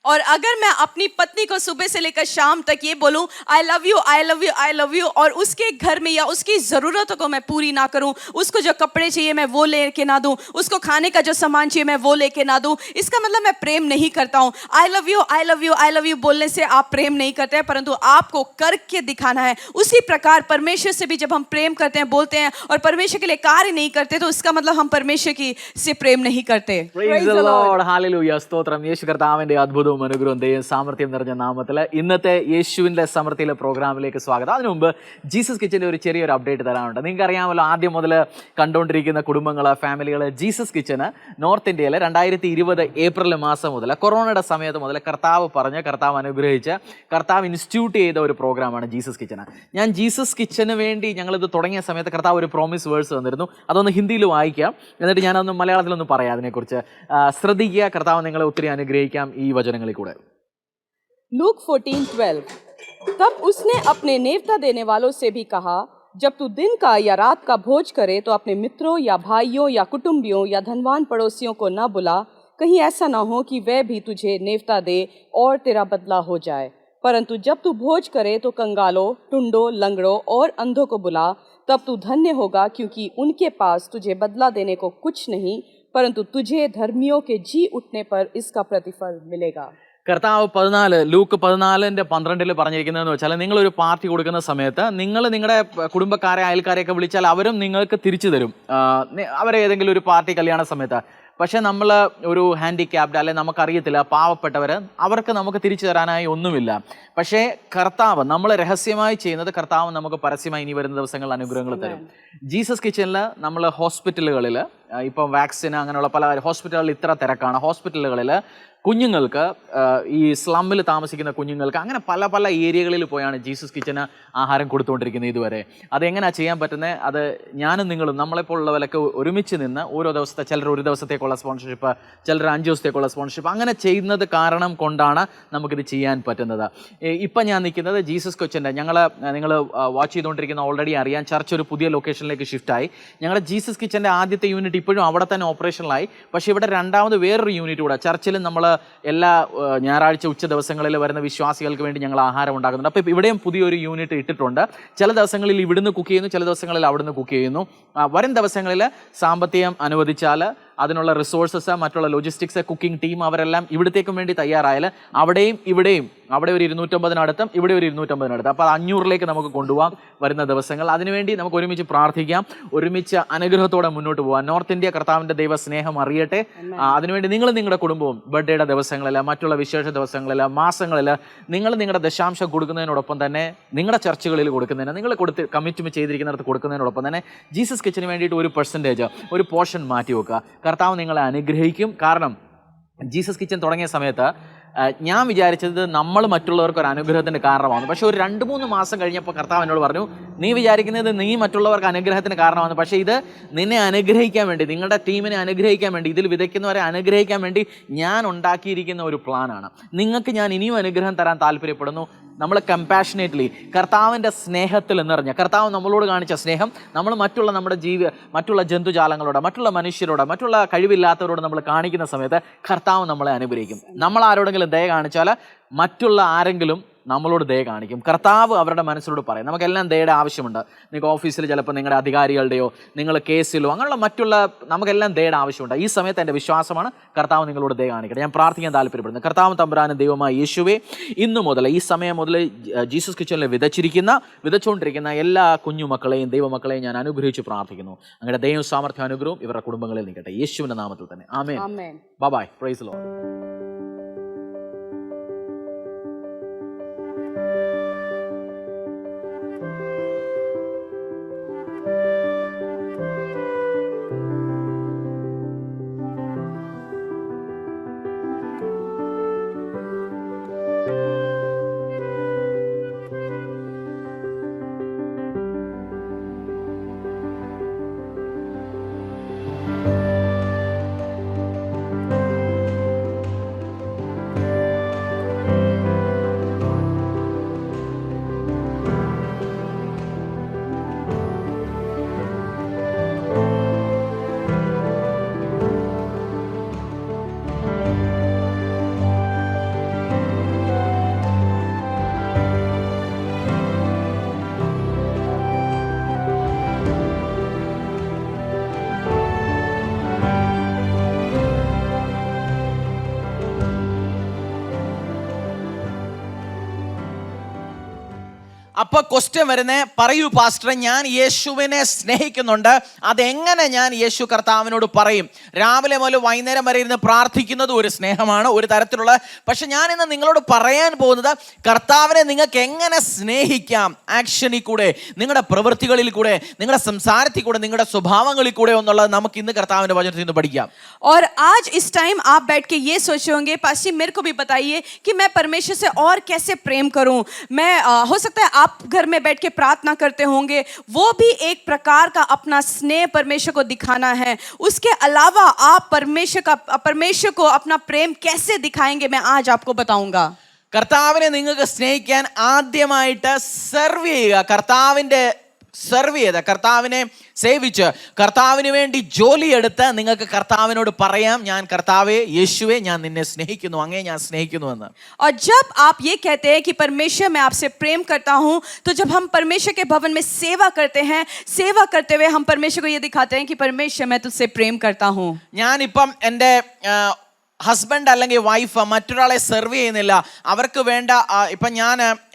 और अगर मैं अपनी पत्नी को सुबह से लेकर शाम तक ये बोलूं I love you, I love you, I love you, और उसके घर में या उसकी ज़रूरतों को मैं पूरी ना करूं, उसको जो कपड़े चाहिए मैं वो लेके ना दूं, उसको खाने का जो सामान चाहिए मैं वो लेके ना दूं, इसका मतलब मैं प्रेम नहीं करता हूं. I love you, I love you, I love you बोलने से आप प्रेम नहीं करते हैं, परंतु आपको करके दिखाना है. उसी प्रकार परमेश्वर से भी जब हम प्रेम करते हैं, बोलते हैं और परमेश्वर के लिए कार्य नहीं करते, तो इसका मतलब हम परमेश्वर की से प्रेम नहीं करते. Praise the Lord. Hallelujah. സ്തോത്രം. യേശു കർത്താവിന്റെ അത്ഭുതവും അനുഗ്രഹവും ദൈവം സാമർത്ഥ്യം നിറഞ്ഞ നാമത്തിൽ ഇന്നത്തെ യേശുവിൻ്റെ സമൃദ്ധിയിലെ പ്രോഗ്രാമിലേക്ക് സ്വാഗതം. അതിനു മുമ്പ് ജീസസ് കിച്ചൻ്റെ ഒരു ചെറിയൊരു അപ്ഡേറ്റ് തരാനുണ്ട്. നിങ്ങൾക്ക് അറിയാമല്ലോ, ആദ്യം മുതൽ കണ്ടുകൊണ്ടിരിക്കുന്ന കുടുംബങ്ങൾ, ഫാമിലികൾ, ജീസസ് കിച്ചന് നോർത്ത് ഇന്ത്യയിൽ 2020 ഏപ്രിൽ മാസം മുതൽ, കൊറോണയുടെ സമയത്ത് മുതൽ കർത്താവ് പറഞ്ഞ്, കർത്താവ് അനുഗ്രഹിച്ച്, കർത്താവ് ഇൻസ്റ്റിറ്റ്യൂട്ട് ചെയ്ത ഒരു പ്രോഗ്രാമാണ് ജീസസ് കിച്ചന്. ഞാൻ ജീസസ് കിച്ചന് വേണ്ടി ഞങ്ങളിത് തുടങ്ങിയ സമയത്ത് കർത്താവ് ഒരു പ്രോമിസ് വേഴ്സ് തന്നിരുന്നു. അതൊന്ന് ഹിന്ദിയിൽ വായിക്കാം, എന്നിട്ട് ഞാനൊന്ന് മലയാളത്തിലൊന്ന് പറയാം അതിനെക്കുറിച്ച്. ശ്രദ്ധിക്കുക, കർത്താവ് നിങ്ങളെ ഒത്തിരി അനുഗ്രഹിക്കാം ഈ വചനങ്ങളിൽ കൂടെ. लूक 14:12 तब उसने अपने नेवता देने वालों से भी कहा, जब तू दिन का या रात का भोज करे तो अपने मित्रों या भाइयों या कुटुंबियों या धनवान पड़ोसियों को न बुला, कहीं ऐसा न हो कि वह भी तुझे नेवता दे और तेरा बदला हो जाए. परंतु जब तू भोज करे तो कंगालों, टुंडों, लंगड़ों और अंधों को बुला, तब तू धन्य होगा, क्योंकि उनके पास तुझे बदला देने को कुछ नहीं, परंतु तुझे धर्मियों के जी उठने पर इसका प्रतिफल मिलेगा. കർത്താവ് 14, ലൂക്ക് 14:12 പറഞ്ഞിരിക്കുന്നതെന്ന് വെച്ചാൽ, നിങ്ങളൊരു പാർട്ടി കൊടുക്കുന്ന സമയത്ത് നിങ്ങൾ നിങ്ങളുടെ കുടുംബക്കാരെ, അയൽക്കാരെയൊക്കെ വിളിച്ചാൽ അവരും നിങ്ങൾക്ക് തിരിച്ചു തരും, അവരെ ഏതെങ്കിലും ഒരു പാർട്ടി കല്യാണ സമയത്ത്. പക്ഷേ നമ്മൾ ഒരു ഹാൻഡിക്യാപ്ഡ്, അല്ലെങ്കിൽ നമുക്കറിയത്തില്ല, പാവപ്പെട്ടവർ, അവർക്ക് നമുക്ക് തിരിച്ചു തരാനായി ഒന്നുമില്ല. പക്ഷേ കർത്താവ്, നമ്മൾ രഹസ്യമായി ചെയ്യുന്നത് കർത്താവ് നമുക്ക് പരസ്യമായി ഇനി വരുന്ന ദിവസങ്ങളിൽ അനുഗ്രഹങ്ങൾ തരും. ജീസസ് കിച്ചണിൽ നമ്മൾ ഹോസ്പിറ്റലുകളിൽ, ഇപ്പം വാക്സിൻ അങ്ങനെയുള്ള പല ഹോസ്പിറ്റലുകളിൽ ഇത്ര തിരക്കാണ്. ഹോസ്പിറ്റലുകളിൽ കുഞ്ഞുങ്ങൾക്ക്, ഈ സ്ലമ്മിൽ താമസിക്കുന്ന കുഞ്ഞുങ്ങൾക്ക്, അങ്ങനെ പല പല ഏരിയകളിൽ പോയാണ് ജീസസ് കിച്ചന് ആഹാരം കൊടുത്തുകൊണ്ടിരിക്കുന്നത് ഇതുവരെ. അതെങ്ങനെയാണ് ചെയ്യാൻ പറ്റുന്നത്? അത് ഞാനും നിങ്ങളും നമ്മളെപ്പോലുള്ളവരൊക്കെ ഒരുമിച്ച് നിന്ന് ഓരോ ദിവസത്തെ, ചിലർ ഒരു ദിവസത്തേക്കുള്ള സ്പോൺസർഷിപ്പ്, ചിലർ 5 ദിവസത്തേക്കുള്ള സ്പോൺസർഷിപ്പ്, അങ്ങനെ ചെയ്യുന്നത് കാരണം കൊണ്ടാണ് നമുക്കിത് ചെയ്യാൻ പറ്റുന്നത്. ഇപ്പം ഞാൻ നിൽക്കുന്നത് ജീസസ് കിച്ചൻ്റെ, നിങ്ങൾ വാച്ച് ചെയ്തുകൊണ്ടിരിക്കുന്ന ഓൾറെഡി അറിയാൻ, ചർച്ച് ഒരു പുതിയ ലൊക്കേഷനിലേക്ക് ഷിഫ്റ്റായി. ഞങ്ങളുടെ ജീസസ് കിച്ചൻ്റെ ആദ്യത്തെ യൂണിറ്റ് ഇപ്പോഴും അവിടെ തന്നെ ഓപ്പറേഷനിലായി. പക്ഷേ ഇവിടെ രണ്ടാമത് വേറൊരു യൂണിറ്റ് കൂടെ, ചർച്ചിലും നമ്മൾ എല്ലാ ഞായറാഴ്ച ഉച്ച ദിവസങ്ങളിൽ വരുന്ന വിശ്വാസികൾക്ക് വേണ്ടി ഞങ്ങൾ ആഹാരം ഉണ്ടാക്കുന്നുണ്ട്. അപ്പോൾ ഇവിടെയും പുതിയൊരു യൂണിറ്റ് ഇട്ടിട്ടുണ്ട്. ചില ദിവസങ്ങളിൽ ഇവിടുന്ന് കുക്ക് ചെയ്യുന്നു, ചില ദിവസങ്ങളിൽ അവിടുന്ന് കുക്ക് ചെയ്യുന്നു. വരും ദിവസങ്ങളിൽ സാമ്പത്തികം അനുവദിച്ചാൽ അതിനുള്ള റിസോഴ്സസ്, മറ്റുള്ള ലോജിസ്റ്റിക്സ്, കുക്കിംഗ് ടീം, അവരെല്ലാം ഇവിടത്തേക്കും വേണ്ടി തയ്യാറായാൽ അവിടെയും ഇവിടെയും അവിടെ ഒരു 250 ഇവിടെ ഒരു 250 അപ്പോൾ 500 നമുക്ക് കൊണ്ടുപോകാം വരുന്ന ദിവസങ്ങൾ. അതിനുവേണ്ടി നമുക്ക് ഒരുമിച്ച് പ്രാർത്ഥിക്കാം, ഒരുമിച്ച് അനുഗ്രഹത്തോടെ മുന്നോട്ട് പോകാം. നോർത്ത് ഇന്ത്യ കർത്താവിൻ്റെ ദൈവ സ്നേഹം അറിയട്ടെ. അതിനുവേണ്ടി നിങ്ങൾ നിങ്ങളുടെ കുടുംബവും ബർത്ത്ഡേയുടെ ദിവസങ്ങളില്ല, മറ്റുള്ള വിശേഷ ദിവസങ്ങളില്ല, മാസങ്ങളില്ല, നിങ്ങൾ നിങ്ങളുടെ ദശാംശം കൊടുക്കുന്നതിനോടൊപ്പം തന്നെ നിങ്ങളുടെ ചർച്ചകളിൽ കൊടുക്കുന്നതിന്, നിങ്ങൾ കമ്മിറ്റ്മെന്റ് ചെയ്തിരിക്കുന്നിടത്ത് കൊടുക്കുന്നതിനോടൊപ്പം തന്നെ ജീസസ് കിച്ചന് വേണ്ടിയിട്ട് ഒരു പെർസെൻറ്റേജ്, ഒരു പോർഷൻ മാറ്റി വെക്കുക. കർത്താവ് നിങ്ങളെ അനുഗ്രഹിക്കും. കാരണം ജീസസ് കിച്ചൻ തുടങ്ങിയ സമയത്ത് ഞാൻ വിചാരിച്ചത് നമ്മൾ മറ്റുള്ളവർക്ക് ഒരു അനുഗ്രഹത്തിൻ്റെ കാരണമാണ്. പക്ഷേ ഒരു 2-3 മാസം കഴിഞ്ഞപ്പോൾ കർത്താവ് എന്നോട് പറഞ്ഞു, നീ വിചാരിക്കുന്നത് നീ മറ്റുള്ളവർക്ക് അനുഗ്രഹത്തിന് കാരണമാണ്, പക്ഷേ ഇത് നിന്നെ അനുഗ്രഹിക്കാൻ വേണ്ടി, നിങ്ങളുടെ ടീമിനെ അനുഗ്രഹിക്കാൻ വേണ്ടി, ഇതിൽ വിതയ്ക്കുന്നവരെ അനുഗ്രഹിക്കാൻ വേണ്ടി ഞാൻ ഉണ്ടാക്കിയിരിക്കുന്ന ഒരു പ്ലാനാണ്. നിങ്ങൾക്ക് ഞാൻ ഇനിയും അനുഗ്രഹം തരാൻ താല്പര്യപ്പെടുന്നു. നമ്മൾ കമ്പാഷനേറ്റ്ലി കർത്താവിൻ്റെ സ്നേഹത്തിൽ നിറഞ്ഞ, കർത്താവ് നമ്മളോട് കാണിച്ച സ്നേഹം നമ്മൾ മറ്റുള്ള ജന്തുജാലങ്ങളോട്, മറ്റുള്ള മനുഷ്യരോട്, മറ്റുള്ള കഴിവില്ലാത്തവരോട് നമ്മൾ കാണിക്കുന്ന സമയത്ത് കർത്താവ് നമ്മളെ അനുഗ്രഹിക്കും. നമ്മൾ ആരോടെങ്കിലും ദയ കാണിച്ചാൽ മറ്റുള്ള ആരെങ്കിലും നമ്മളോട് ദയ കാണിക്കും. കർത്താവ് അവരുടെ മനസ്സിലോട് പറയും. നമുക്കെല്ലാം ദയയുടെ ആവശ്യമുണ്ട്. നിങ്ങൾക്ക് ഓഫീസിൽ ചിലപ്പോൾ നിങ്ങളുടെ അധികാരികളുടെയോ നിങ്ങൾ കേസിലോ അങ്ങനെയുള്ള നമുക്കെല്ലാം ദയയുടെ ആവശ്യമുണ്ട്. ഈ സമയത്ത് എൻ്റെ വിശ്വാസമാണ് കർത്താവ് നിങ്ങളോട് ദയ കാണിക്കട്ടെ. ഞാൻ പ്രാർത്ഥിക്കാൻ താല്പര്യപ്പെടുന്നു. കർത്താവ് തമ്പുരാനും ദൈവമായ യേശുവേ, ഇന്നു മുതൽ ഈ സമയം മുതൽ ജീസസ് കിച്ചണിൽ വിതച്ചുകൊണ്ടിരിക്കുന്ന എല്ലാ കുഞ്ഞുമക്കളെയും ദൈവമക്കളെയും ഞാൻ അനുഗ്രഹിച്ച് പ്രാർത്ഥിക്കുന്നു. അങ്ങനെ ദൈവം സാമർത്ഥ്യ അനുഗ്രഹവും ഇവരുടെ കുടുംബങ്ങളിൽ നിൽക്കട്ടെ, യേശുവിൻ്റെ നാമത്തിൽ തന്നെ. ആമേൻ. ബൈ. Praise the Lord. അപ്പോൾ ക്വസ്റ്റ്യൻ വരുന്നേ, പറയൂ പാസ്റ്റർ, ഞാൻ യേശുവിനെ സ്നേഹിക്കുന്നുണ്ട്, അതെങ്ങനെ ഞാൻ യേശു കർത്താവിനോട് പറയും? രാവിലെ മുതൽ വൈകുന്നേരം വരെ ഇരുന്ന് പ്രാർത്ഥിക്കുന്നത് ഒരു സ്നേഹമാണ്, ഒരു തരത്തിലുള്ള. പക്ഷെ ഞാൻ ഇന്ന് നിങ്ങളോട് പറയാൻ പോകുന്നത് കർത്താവിനെ നിങ്ങൾക്ക് എങ്ങനെ സ്നേഹിക്കാം, ആക്ഷനിൽ കൂടെ, നിങ്ങളുടെ പ്രവൃത്തികളിൽ കൂടെ, നിങ്ങളുടെ സംസാരത്തിൽ കൂടെ, നിങ്ങളുടെ സ്വഭാവങ്ങളിൽ കൂടെ എന്നുള്ളത് നമുക്ക് ഇന്ന് കർത്താവിന്റെ വചനത്തിൽ നിന്ന് പഠിക്കാം. और आज इस टाइम आप बैठ के ये सोचे होंगे, पास्टर मेरे को भी बताइए कि मैं परमेश्वर से और कैसे प्रेम करूं. मैं हो सकता है आप घर में बैठ के प्रार्थना करते होंगे, वो भी एक प्रकार का अपना स्नेह परमेश्वर को दिखाना है. उसके अलावा आप परमेश्वर को अपना प्रेम कैसे दिखाएंगे, मैं आज आपको बताऊंगा. കർത്താവിനെ നിങ്ങൾക്ക് സ്നേഹിക്കാൻ ആദ്യമായിട്ട് സെർവ് ചെയ്യുക. കർത്താവിനെ സേവിച്ച് കർത്താവിന് വേണ്ടി ജോലിയെടുത്ത് നിങ്ങൾക്ക് കർത്താവിനോട് പറയാം, ഞാൻ കർത്താവേ, യേശുവേ, ഞാൻ നിന്നെ സ്നേഹിക്കുന്നു, അങ്ങേ ഞാൻ സ്നേഹിക്കുന്നുവെന്ന്. और जब आप ये कहते हैं कि परमेश्वर मैं आपसे प्रेम करता हूं, तो जब हम परमेश्वर के भवन में सेवा करते हैं, सेवा करते हुए हम परमेश्वर को ये दिखाते हैं कि परमेश्वर मैं तुझसे प्रेम करता हूं. ഞാനിപ്പം എൻ്റെ ഹസ്ബൻഡ് അല്ലെങ്കിൽ വൈഫ് മറ്റൊരാളെ സെർവ് ചെയ്യുന്നില്ല. അവർക്ക് വേണ്ട, ഇപ്പം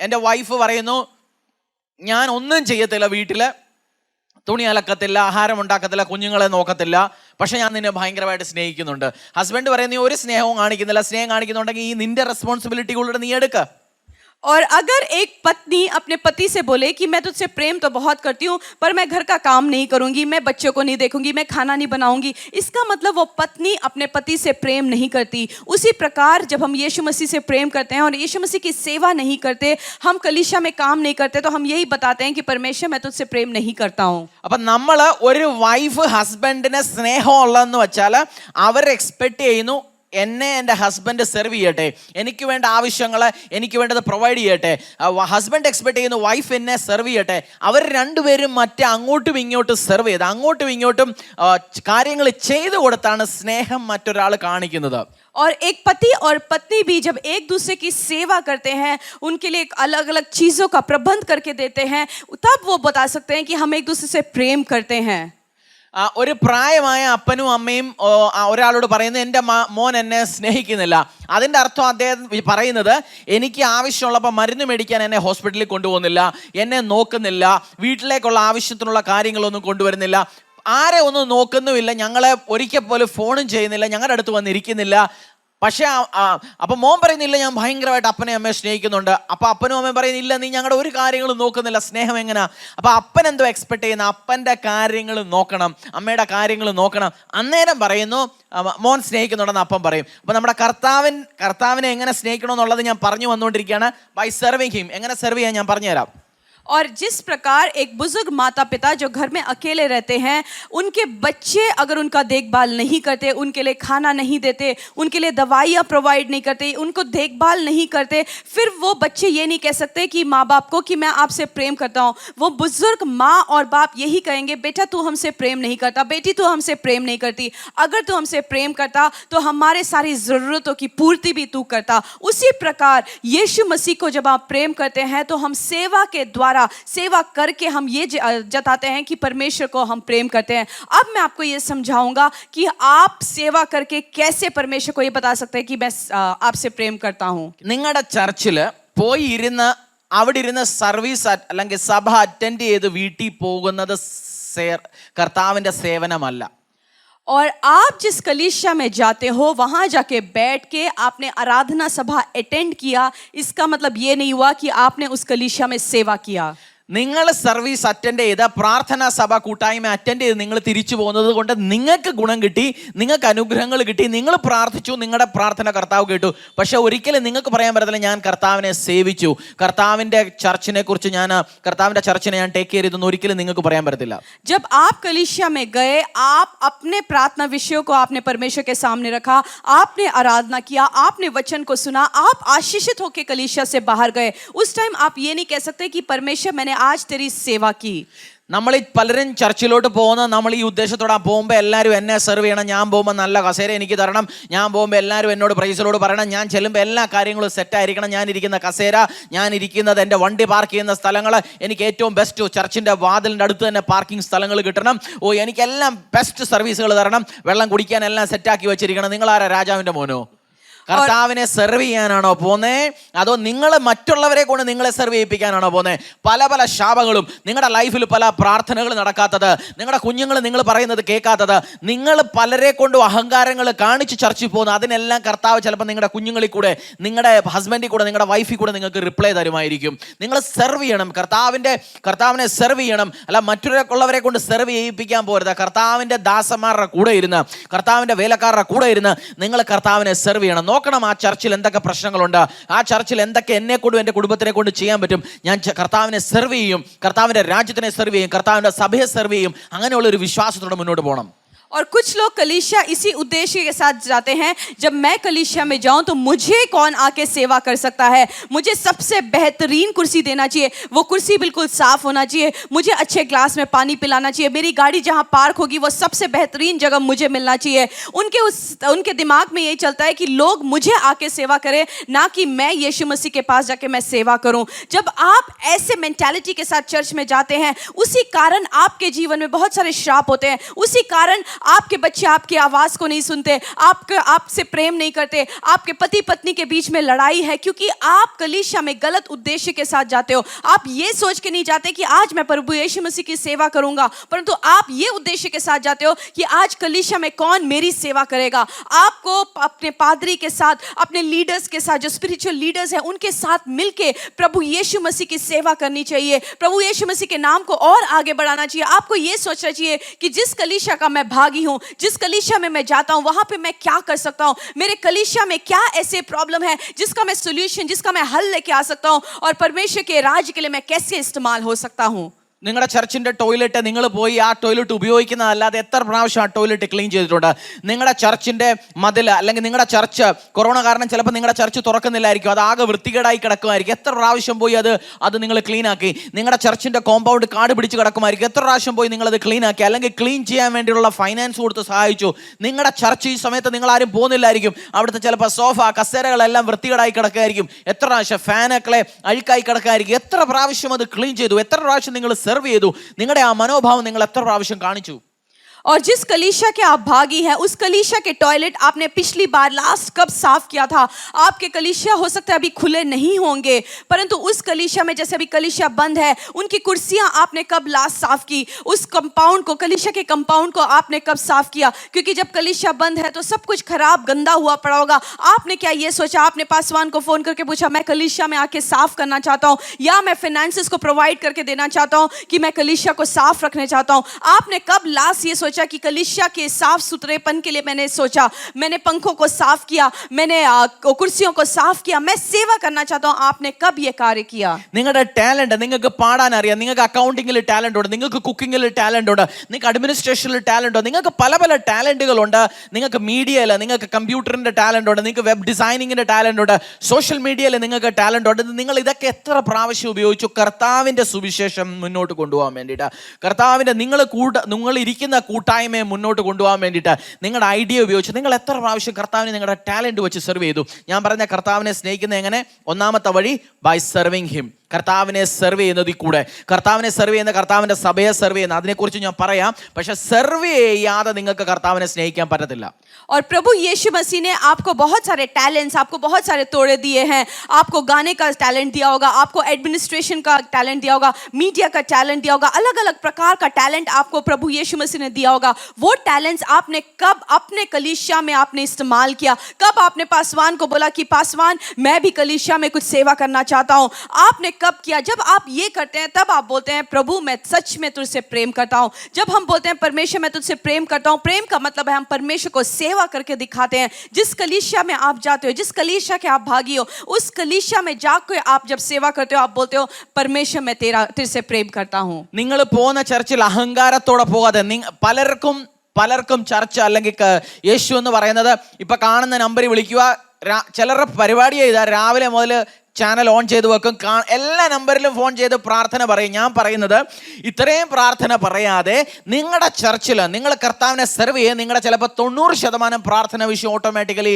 എൻ്റെ വൈഫ് പറയുന്നു, ഞാൻ ഒന്നും ചെയ്യത്തില്ല, വീട്ടിൽ തുണി അലക്കത്തില്ല, ആഹാരം ഉണ്ടാക്കത്തില്ല, കുഞ്ഞുങ്ങളെ നോക്കത്തില്ല, പക്ഷെ ഞാൻ നിന്നെ ഭയങ്കരമായിട്ട് സ്നേഹിക്കുന്നുണ്ട്. ഹസ്ബൻഡ് പറയുന്നത്, നീ ഒരു സ്നേഹവും കാണിക്കുന്നില്ല, സ്നേഹം കാണിക്കുന്നുണ്ടെങ്കിൽ ഈ നിന്റെ റെസ്പോൺസിബിലിറ്റികളുടെ നീ എടുക്കുക. और अगर एक पत्नी अपने पति से बोले कि मैं तुझसे प्रेम तो बहुत करती हूँ, पर मैं घर का काम नहीं करूंगी, मैं बच्चों को नहीं देखूंगी, मैं खाना नहीं बनाऊंगी, इसका मतलब वो पत्नी अपने पति से प्रेम नहीं करती. उसी प्रकार जब हम यीशु मसीह से प्रेम करते हैं और यीशु मसीह की सेवा नहीं करते, हम कलीसिया में काम नहीं करते, तो हम यही बताते हैं कि परमेश्वर मैं तुझसे प्रेम नहीं करता हूँ. അപ്പം നമ്മൾ ഒരു വൈഫ് ഹസ്ബൻഡിനെ സ്നേഹമുള്ളതെന്ന് വെച്ചാൽ അവർ എക്സ്പെക്ട് ചെയ്യുന്നു, എന്നെ എൻ്റെ ഹസ്ബൻഡ് സെർവ് ചെയ്യട്ടെ, എനിക്ക് വേണ്ട ആവശ്യങ്ങൾ എനിക്ക് വേണ്ടത് പ്രൊവൈഡ് ചെയ്യട്ടെ. ഹസ്ബൻഡ് എക്സ്പെക്ട് ചെയ്യുന്നു വൈഫ് എന്നെ സെർവ് ചെയ്യട്ടെ. അവർ രണ്ടുപേരും അങ്ങോട്ടും ഇങ്ങോട്ടും സെർവ് ചെയ്ത് അങ്ങോട്ടും ഇങ്ങോട്ടും കാര്യങ്ങൾ ചെയ്തു കൊടുത്താണ് സ്നേഹം മറ്റൊരാൾ കാണിക്കുന്നത്. और एक पति और पत्नी भी जब एक दूसरे की सेवा करते हैं, उनके लिए अलग अलग चीज़ों का प्रबंध करके देते हैं, तब वो बता सकते हैं कि हम एक दूसरे से प्रेम करते हैं. ഒരു പ്രായമായ അപ്പനും അമ്മയും ഒരാളോട് പറയുന്നത് എൻ്റെ മോൻ എന്നെ സ്നേഹിക്കുന്നില്ല. അതിൻ്റെ അർത്ഥം അദ്ദേഹം പറയുന്നത് എനിക്ക് ആവശ്യമുള്ളപ്പോൾ മരുന്ന് മേടിക്കാൻ എന്നെ ഹോസ്പിറ്റലിൽ കൊണ്ടുപോകുന്നില്ല, എന്നെ നോക്കുന്നില്ല, വീട്ടിലേക്കുള്ള ആവശ്യത്തിനുള്ള കാര്യങ്ങളൊന്നും കൊണ്ടുവരുന്നില്ല, ആരെ ഒന്നും നോക്കുന്നുമില്ല, ഞങ്ങളെ ഒരിക്കൽ പോലും ഫോണും ചെയ്യുന്നില്ല, ഞങ്ങളുടെ അടുത്ത് വന്നിരിക്കുന്നില്ല. പക്ഷേ അപ്പം മോൻ പറയുന്നില്ല ഞാൻ ഭയങ്കരമായിട്ട് അപ്പനെ അമ്മയെ സ്നേഹിക്കുന്നുണ്ട്. അപ്പം അപ്പനും അമ്മയും പറയുന്നില്ല നീ ഞങ്ങളുടെ ഒരു കാര്യങ്ങളും നോക്കുന്നില്ല, സ്നേഹം എങ്ങനെയാ? അപ്പം അപ്പൻ എന്തോ എക്സ്പെക്ട് ചെയ്യുന്ന അപ്പൻ്റെ കാര്യങ്ങൾ നോക്കണം, അമ്മയുടെ കാര്യങ്ങൾ നോക്കണം. അന്നേരം പറയുന്നു മോൻ സ്നേഹിക്കുന്നുണ്ടെന്ന് അപ്പം പറയും. അപ്പം നമ്മുടെ കർത്താവിനെ എങ്ങനെ സ്നേഹിക്കണമെന്നുള്ളത് ഞാൻ പറഞ്ഞു വന്നുകൊണ്ടിരിക്കുകയാണ്. By serving him. എങ്ങനെ സെർവ് ചെയ്യാൻ ഞാൻ പറഞ്ഞുതരാം. और जिस प्रकार एक बुजुर्ग माता पिता जो घर में अकेले रहते हैं, उनके बच्चे अगर उनका देखभाल नहीं करते, उनके लिए खाना नहीं देते, उनके लिए दवाइयाँ प्रोवाइड नहीं करते, उनको देखभाल नहीं करते, फिर वो बच्चे ये नहीं कह सकते कि माँ बाप को कि मैं आपसे प्रेम करता हूँ. वो बुजुर्ग माँ और बाप यही कहेंगे बेटा तू हमसे प्रेम नहीं करता, बेटी तू हमसे प्रेम नहीं करती. अगर तू हमसे प्रेम करता तो हमारे सारी ज़रूरतों की पूर्ति भी तू करता. उसी प्रकार यीशु मसीह को जब आप प्रेम करते हैं तो हम सेवा के द्वारा सेवा करके हम ये जताते हैं कि परमेश्वर को हम प्रेम करते हैं. अब मैं आपको ये समझाऊंगा कि आप सेवा करके कैसे परमेश्वर को ये बता सकते हैं कि मैं आपसे प्रेम करता हूँ. നിങ്ങളുടെ ചർച്ചിൽ പോയി ഇരുന്ന് അവിടെ ഇരുന്ന് സർവീസ് അല്ലെങ്കിൽ സഭ അറ്റൻഡ് ചെയ്ത് വീട്ടിൽ പോകുന്നത് കർത്താവിൻ്റെ സേവനമല്ല. और आप जिस कलीसिया में जाते हो वहाँ जाके बैठ के आपने आराधना सभा अटेंड किया, इसका मतलब ये नहीं हुआ कि आपने उस कलीसिया में सेवा किया. നിങ്ങൾ സർവീസ് അറ്റൻഡ് ചെയ്ത് പ്രാർത്ഥനാ സഭ കൂട്ടായ്മ അറ്റൻഡ് ചെയ്ത് നിങ്ങൾ തിരിച്ചു പോകുന്നത് കൊണ്ട് നിങ്ങൾക്ക് ഗുണം കിട്ടി, നിങ്ങൾക്ക് അനുഗ്രഹങ്ങൾ കിട്ടി, നിങ്ങൾ പ്രാർത്ഥിച്ചു, നിങ്ങളുടെ പ്രാർത്ഥന കർത്താവ് കേട്ടു. പക്ഷെ ഒരിക്കലും നിങ്ങൾക്ക് പറയാൻ പറ്റത്തില്ല ഞാൻ കർത്താവിനെ സേവിച്ചു, കർത്താവിൻ്റെ ചർച്ചിനെ കുറിച്ച് കർത്താവിൻ്റെ ചർച്ചിനെ ഞാൻ ടേക്ക് കെയർ ചെയ്തെന്ന് ഒരിക്കലും നിങ്ങൾക്ക് പറയാൻ പറ്റത്തില്ല. जब आप कलीसिया में गए, आप अपने प्रार्थना विषयों को आपने परमेश्वर के सामने रखा, आपने आराधना किया, आपने वचन को सुना, आप आशीषित होकर कलीसिया से बाहर गए, उस टाइम आप ये नहीं कह सकते कि परमेश्वर मैंने आज तेरी सेवा की. നമ്മൾ ഈ പലരും ചർച്ചിലോട്ട് പോകുന്ന നമ്മൾ ഈ ഉദ്ദേശത്തോടെ പോകുമ്പോൾ എല്ലാവരും എന്നെ സെർവ് ചെയ്യണം, ഞാൻ പോകുമ്പോൾ നല്ല കസേര എനിക്ക് തരണം, ഞാൻ പോകുമ്പോൾ എല്ലാവരും എന്നോട് പ്രൈസിലോട് പറയണം, ഞാൻ ചെല്ലുമ്പോൾ എല്ലാ കാര്യങ്ങളും സെറ്റായിരിക്കണം, ഞാൻ ഇരിക്കുന്ന കസേര, ഞാൻ ഇരിക്കുന്നത് എൻ്റെ വണ്ടി പാർക്ക് ചെയ്യുന്ന സ്ഥലങ്ങൾ, എനിക്ക് ഏറ്റവും ബെസ്റ്റ് ചർച്ചിൻ്റെ വാതിലിൻ്റെ അടുത്ത് തന്നെ പാർക്കിംഗ് സ്ഥലങ്ങൾ കിട്ടണം, എനിക്കെല്ലാം ബെസ്റ്റ് സർവീസുകൾ തരണം, വെള്ളം കുടിക്കാൻ എല്ലാം സെറ്റാക്കി വെച്ചിരിക്കണം. നിങ്ങളാരാ രാജാവിൻ്റെ മോനോ? കർത്താവിനെ സെർവ് ചെയ്യാനാണോ പോന്നേ? അതോ നിങ്ങൾ മറ്റുള്ളവരെ കൊണ്ട് നിങ്ങളെ സെർവ് ചെയ്യിപ്പിക്കാനാണോ പോന്നേ? പല പല ശാപങ്ങളും, നിങ്ങളുടെ ലൈഫിൽ പല പ്രാർത്ഥനകൾ നടക്കാത്തത്, നിങ്ങളുടെ കുഞ്ഞുങ്ങൾ നിങ്ങൾ പറയുന്നത് കേൾക്കാത്തത്, നിങ്ങൾ പലരെ കൊണ്ടും അഹങ്കാരങ്ങൾ കാണിച്ച് ചർച്ചിൽ പോകുന്നത്, അതിനെല്ലാം കർത്താവ് ചിലപ്പോൾ നിങ്ങളുടെ കുഞ്ഞുങ്ങളിൽ കൂടെ, നിങ്ങളുടെ ഹസ്ബൻഡിൽ കൂടെ, നിങ്ങളുടെ വൈഫിൽ കൂടെ നിങ്ങൾക്ക് റിപ്ലൈ തരുമായിരിക്കും. നിങ്ങൾ സെർവ് ചെയ്യണം, കർത്താവിനെ സെർവ് ചെയ്യണം, അല്ല മറ്റുള്ളവരെ കൊണ്ട് സെർവ് ചെയ്യിപ്പിക്കാൻ പോരുത്. കർത്താവിൻ്റെ ദാസന്മാരുടെ കൂടെ ഇരുന്ന്, കർത്താവിൻ്റെ വേലക്കാരുടെ കൂടെ ഇരുന്ന് നിങ്ങൾ കർത്താവിനെ സെർവ് ചെയ്യണം. നോക്കണം ആ ചർച്ചിൽ എന്തൊക്കെ പ്രശ്നങ്ങളുണ്ട്, ആ ചർച്ചിൽ എന്തൊക്കെ എന്നെ കൊണ്ടും എൻ്റെ കുടുംബത്തിനെ കൊണ്ട് ചെയ്യാൻ പറ്റും. ഞാൻ കർത്താവിനെ സെർവ് ചെയ്യും, കർത്താവിൻ്റെ രാജ്യത്തിനെ സെർവ് ചെയ്യും, കർത്താവിൻ്റെ സഭയെ സെർവ് ചെയ്യും. അങ്ങനെയുള്ള ഒരു വിശ്വാസത്തോടെ മുന്നോട്ട് പോകണം. और कुछ लोग कलीसिया इसी उद्देश्य के साथ जाते हैं, जब मैं कलीसिया में जाऊं तो मुझे कौन आके सेवा कर सकता है, मुझे सबसे बेहतरीन कुर्सी देना चाहिए, वो कुर्सी बिल्कुल साफ होना चाहिए, मुझे अच्छे ग्लास में पानी पिलाना चाहिए, मेरी गाड़ी जहां पार्क होगी वो सबसे बेहतरीन जगह मुझे मिलना चाहिए. उनके दिमाग में यही चलता है कि लोग मुझे आके सेवा करें, ना कि मैं यीशु मसीह के पास जाके मैं सेवा करूं. जब आप ऐसे मेंटालिटी के साथ चर्च में जाते हैं, उसी कारण आपके जीवन में बहुत सारे श्राप होते हैं, उसी कारण आपके बच्चे आपकी आवाज को नहीं सुनते, आपसे प्रेम नहीं करते, आपके पति पत्नी के बीच में लड़ाई है, क्योंकि आप कलीसिया में गलत उद्देश्य के साथ जाते हो. आप ये सोच के नहीं जाते कि आज मैं प्रभु यीशु मसीह की सेवा करूंगा, परंतु आप ये उद्देश्य के साथ जाते हो कि आज कलीसिया में कौन मेरी सेवा करेगा. आपको अपने पादरी के साथ, अपने लीडर्स के साथ, जो स्पिरिचुअल लीडर्स हैं उनके साथ मिलके प्रभु यीशु मसीह की सेवा करनी चाहिए, प्रभु यीशु मसीह के नाम को और आगे बढ़ाना चाहिए. आपको ये सोचना चाहिए कि जिस कलीसिया का मैं भागी हूं, जिस कलीसिया में मैं जाता हूं, वहां पे मैं क्या कर सकता हूं, मेरे कलीसिया में क्या ऐसे प्रॉब्लम है जिसका मैं सॉल्यूशन, जिसका मैं हल लेके आ सकता हूं, और परमेश्वर के राज्य के लिए मैं कैसे इस्तेमाल हो सकता हूं. നിങ്ങളുടെ ചർച്ചിൻ്റെ ടോയ്ലറ്റ് നിങ്ങൾ പോയി ആ ടോയ്ലറ്റ് ഉപയോഗിക്കുന്നതല്ലാതെ എത്ര പ്രാവശ്യം ആ ടോയ്ലറ്റ് ക്ലീൻ ചെയ്തിട്ടുണ്ട്? നിങ്ങളുടെ ചർച്ചിൻ്റെ മതിൽ അല്ലെങ്കിൽ നിങ്ങളുടെ ചർച്ച് കൊറോണ കാരണം ചിലപ്പോൾ നിങ്ങളുടെ ചർച്ച് തുറക്കുന്നില്ലായിരിക്കും, അത് ആകെ വൃത്തികേടായി കിടക്കുമായിരിക്കും, എത്ര പ്രാവശ്യം പോയി അത് നിങ്ങൾ ക്ലീൻ ആക്കി? നിങ്ങളുടെ ചർച്ചിൻ്റെ കോമ്പൗണ്ട് കാട് പിടിച്ച് കിടക്കുമായിരിക്കും, എത്ര പ്രാവശ്യം പോയി നിങ്ങളത് ക്ലീൻ ആക്കി, അല്ലെങ്കിൽ ക്ലീൻ ചെയ്യാൻ വേണ്ടിയുള്ള ഫൈനാൻസ് കൊടുത്ത് സഹായിച്ചു. നിങ്ങളുടെ ചർച്ച് ഈ സമയത്ത് നിങ്ങൾ ആരും പോകുന്നില്ലായിരിക്കും, അവിടുത്തെ ചിലപ്പോൾ സോഫ കസേരകളെല്ലാം വൃത്തികേടായി കിടക്കുകയായിരിക്കും, എത്ര പ്രാവശ്യം ഫാനൊക്കെ അഴുക്കായി കിടക്കുകയായിരിക്കും, എത്ര പ്രാവശ്യം അത് ക്ലീൻ ചെയ്തു, എത്ര പ്രാവശ്യം നിങ്ങൾ സെർവ് ചെയ്തു, നിങ്ങളുടെ ആ മനോഭാവം നിങ്ങൾ എത്ര പ്രാവശ്യം കാണിച്ചു? और जिस कलीसिया के आप भागी हैं, उस कलीसिया के टॉयलेट आपने पिछली बार लास्ट कब साफ किया था? आपके कलीसिया हो सकता है अभी खुले नहीं होंगे, परंतु उस कलीसिया में जैसे अभी कलीसिया बंद है, उनकी कुर्सियां आपने कब लास्ट साफ की? उस कंपाउंड को, कलीसिया के कंपाउंड को आपने कब साफ किया? क्योंकि जब कलीसिया बंद है तो सब कुछ खराब गंदा हुआ पड़ा होगा। आपने क्या ये सोचा? आपने पासवान को फोन करके पूछा, मैं कलीसिया में आके साफ करना चाहता हूं, या मैं फाइनेंसेस को प्रोवाइड करके देना चाहता हूं कि मैं कलीसिया को साफ रखने चाहता हूं? आपने कब लास्ट ये सोचा कि कलीसिया के साफ सुथरेपन के लिए मैंने सोचा, मैंने पंखों को साफ किया, मैंने कुर्सियों को साफ किया, मैं सेवा करना चाहता हूं? आपने कब ये कार्य किया? നിങ്ങളുടെ ടാലന്റ്, നിങ്ങൾക്ക് പാടാൻ അറിയാം, നിങ്ങൾക്ക് അക്കൗണ്ടിങ്ങിൽ ടാലന്റ് ഉണ്ട്, നിങ്ങൾക്ക് കുക്കിങ്ങിൽ ടാലന്റ് ഉണ്ട്, നിങ്ങൾക്ക് അഡ്മിനിസ്ട്രേഷനിൽ ടാലന്റ് ഉണ്ട്, നിങ്ങൾക്ക് പല പല ടാലന്റുകളുണ്ട്, നിങ്ങൾക്ക് മീഡിയയിൽ, നിങ്ങൾക്ക് കമ്പ്യൂട്ടറിന്റെ ടാലന്റ് ഉണ്ട്, നിങ്ങൾക്ക് വെബ് ഡിസൈനിങ്ങിന്റെ ടാലന്റ് ഉണ്ട്, സോഷ്യൽ മീഡിയയിൽ നിങ്ങൾക്ക് ടാലന്റ് ഉണ്ട്. നിങ്ങൾ ഇതൊക്കെ എത്ര പ്രാവശ്യം ഉപയോഗിച്ചു കർത്താവിന്റെ സുവിശേഷം മുന്നോട്ട് കൊണ്ടുപോകാൻ വേണ്ടിയിട്ട്? കർത്താവിന്റെ നിങ്ങൾ ഇരിക്കുന്ന കൂട്ടായ്മയെ മുന്നോട്ട് കൊണ്ടുപോകാൻ വേണ്ടിയിട്ട് നിങ്ങളുടെ ഐഡിയ ഉപയോഗിച്ച് നിങ്ങൾ എത്ര പ്രാവശ്യം കർത്താവിനെ നിങ്ങളുടെ ടാലന്റ് വെച്ച് സെർവ് ചെയ്തു? ഞാൻ പറഞ്ഞ കർത്താവിനെ സ്നേഹിക്കുന്നത് എങ്ങനെ? ഒന്നാമത്തെ വഴി ബൈ സെർവിങ് ഹിം. കർത്താവിനെ സെർവ് ചെയ്യുന്നതിൽ കൂടെ, കർത്താവിനെ സെർവ് ചെയ്യുന്ന, കർത്താവിന്റെ സഭയെ സെർവ് ചെയ്യുന്ന, അതിനെക്കുറിച്ച് ഞാൻ പറയാം. പക്ഷെ സെർവ് ചെയ്യാതെ നിങ്ങൾക്ക് കർത്താവിനെ സ്നേഹിക്കാൻ പറ്റത്തില്ല. और प्रभु यीशु मसीह ने आपको बहुत सारे टैलेंट्स, आपको बहुत सारे तोड़े दिए हैं. आपको गाने का टैलेंट दिया होगा, आपको एडमिनिस्ट्रेशन का टैलेंट दिया होगा, मीडिया का टैलेंट दिया होगा, अलग अलग प्रकार का टैलेंट आपको प्रभु यीशु मसीह ने दिया होगा. वो टैलेंट्स आपने कब अपने कलीसिया में आपने इस्तेमाल किया? कब आपने पासवान को बोला कि पासवान मैं भी कलीसिया में कुछ सेवा करना चाहता हूँ? आपने कब किया? जब आप ये करते हैं तब आप बोलते हैं प्रभु मैं सच में तुझसे प्रेम करता हूँ. जब हम बोलते हैं परमेश्वर मैं तुझसे प्रेम करता हूँ, प्रेम का मतलब है हम परमेश्वर को सेवा करके दिखाते हैं. जिस कलीसिया में आप जाते हो, जिस कलीसिया के आप भागी हो, उस कलीसिया में जाकर आप जब सेवा करते हो, आप बोलते हो परमेश्वर मैं तेरे से प्रेम करता हूँ. നിങ്ങൾ പോകുന്ന ചർച്ചിൽ അഹങ്കാരത്തോടെ പോകാതെ, പലർക്കും ചർച്ച അല്ലെങ്കിൽ യേശു എന്ന് പറയുന്നത് ഇപ്പൊ കാണുന്ന നമ്പറിൽ വിളിക്കുക, ചിലരുടെ പരിപാടി ചെയ്താൽ രാവിലെ മുതൽ ചാനൽ ഓൺ ചെയ്ത് വെക്കും, എല്ലാ നമ്പറിലും ഫോൺ ചെയ്ത് പ്രാർത്ഥന പറയും. ഞാൻ പറയുന്നത് ഇത്രയും പ്രാർത്ഥന പറയാതെ നിങ്ങളുടെ ചർച്ചിൽ നിങ്ങൾ കർത്താവിനെ സെർവ് ചെയ്യുക, നിങ്ങളുടെ ചിലപ്പോൾ 90% പ്രാർത്ഥന വിഷയം ഓട്ടോമാറ്റിക്കലി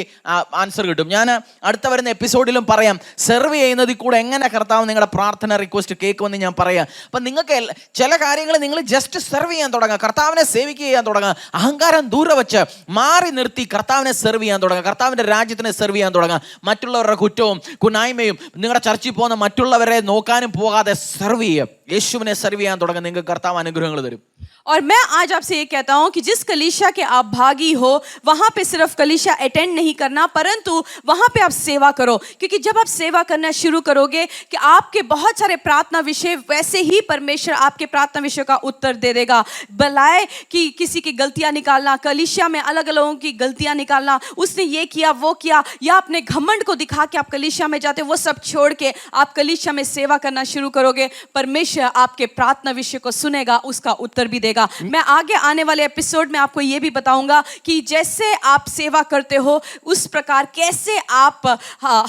ആൻസർ കിട്ടും. ഞാൻ അടുത്ത വരുന്ന എപ്പിസോഡിലും പറയാം സെർവ് ചെയ്യുന്നതിൽ കൂടെ എങ്ങനെ കർത്താവ് നിങ്ങളുടെ പ്രാർത്ഥന റിക്വസ്റ്റ് കേൾക്കുമെന്ന് ഞാൻ പറയാം. അപ്പം നിങ്ങൾക്ക് ചില കാര്യങ്ങൾ നിങ്ങൾ ജസ്റ്റ് സെർവ് ചെയ്യാൻ തുടങ്ങുക, കർത്താവിനെ സേവിക്കുക ചെയ്യാൻ തുടങ്ങുക, അഹങ്കാരം ദൂരെ വെച്ച് മാറി നിർത്തി കർത്താവിനെ സെർവ് ചെയ്യാൻ തുടങ്ങുക, കർത്താവിൻ്റെ രാജ്യത്തിനെ സെർവ് ചെയ്യാൻ തുടങ്ങുക. മറ്റുള്ളവരുടെ കുറ്റവും കുനായ്മയും നിങ്ങളുടെ ചർച്ചിൽ പോകുന്ന മറ്റുള്ളവരെ നോക്കാനും പോകാതെ സെർവ് ചെയ്യുക, യേശുവിനെ സെർവ് ചെയ്യാൻ തുടങ്ങുക. നിങ്ങൾക്ക് കർത്താവ് അനുഗ്രഹങ്ങൾ തരും. और मैं आज आपसे ये कहता हूं कि जिस कलीसिया के आप भागी हो, वहां पे सिर्फ कलीसिया अटेंड नहीं करना, परंतु वहां पे आप सेवा करो. क्योंकि जब आप सेवा करना शुरू करोगे कि आपके बहुत सारे प्रार्थना विषय वैसे ही परमेश्वर आपके प्रार्थना विषय का उत्तर दे देगा. बलाए कि किसी की गलतियां निकालना, कलीसिया में अलग अलग लोगों की गलतियां निकालना, उसने ये किया वो किया, या अपने घमंड को दिखा के आप कलीसिया में जाते, वो सब छोड़ के आप कलीसिया में सेवा करना शुरू करोगे, परमेश्वर आपके प्रार्थना विषय को सुनेगा, उसका उत्तर भी देगा. मैं आगे आने वाले एपिसोड में आपको ये भी बताऊंगा कि जैसे आप सेवा करते हो उस प्रकार कैसे आप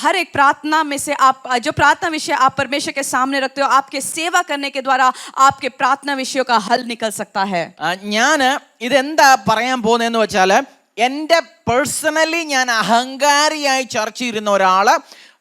हर एक प्रार्थना में से आप जो प्रार्थना विषय आप परमेश्वर के सामने रखते हो, आपके सेवा करने के द्वारा आपके प्रार्थना विषयों का हल निकल सकता है. ഞാൻ ഇതെന്താ പറയാൻ പോകുന്നതെന്ന് വെച്ചാൽ, എൻ്റെ പേഴ്സണലി ഞാൻ അഹങ്കാരിയായി ചർച്ച ചെയ്യുന്ന ഒരാള്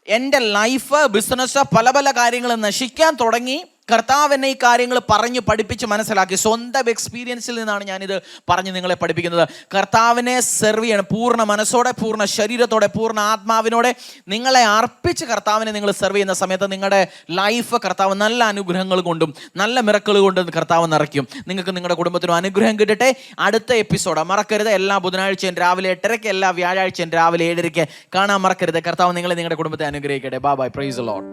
എൻ്റെ ലൈഫ്, ബിസിനസ്, പല പല കാര്യങ്ങൾ നശിക്കാൻ തുടങ്ങി. കർത്താവ് എന്നെ ഈ കാര്യങ്ങൾ പറഞ്ഞ് പഠിപ്പിച്ച് മനസ്സിലാക്കി. സ്വന്തം എക്സ്പീരിയൻസിൽ നിന്നാണ് ഞാനിത് പറഞ്ഞ് നിങ്ങളെ പഠിപ്പിക്കുന്നത്. കർത്താവിനെ സെർവ് ചെയ്യണം പൂർണ്ണ മനസ്സോടെ, പൂർണ്ണ ശരീരത്തോടെ, പൂർണ്ണ ആത്മാവിനോടെ നിങ്ങളെ അർപ്പിച്ച് കർത്താവിനെ നിങ്ങൾ സെർവ് ചെയ്യുന്ന സമയത്ത് നിങ്ങളുടെ ലൈഫ് കർത്താവ് നല്ല അനുഗ്രഹങ്ങൾ കൊണ്ടും നല്ല മിറക്കൾ കൊണ്ടും കർത്താവ് നിറയ്ക്കും. നിങ്ങൾക്ക് നിങ്ങളുടെ കുടുംബത്തിനും അനുഗ്രഹം കിട്ടട്ടെ. അടുത്ത എപ്പിസോഡ് മറക്കരുത്. എല്ലാ ബുധനാഴ്ചയും രാവിലെ 8:30, എല്ലാ വ്യാഴാഴ്ചയും രാവിലെ 7:30 കാണാൻ മറക്കരുത്. കർത്താവ് നിങ്ങളെ നിങ്ങളുടെ കുടുംബത്തെ അനുഗ്രഹിക്കട്ടെ. Bye bye. Praise the Lord.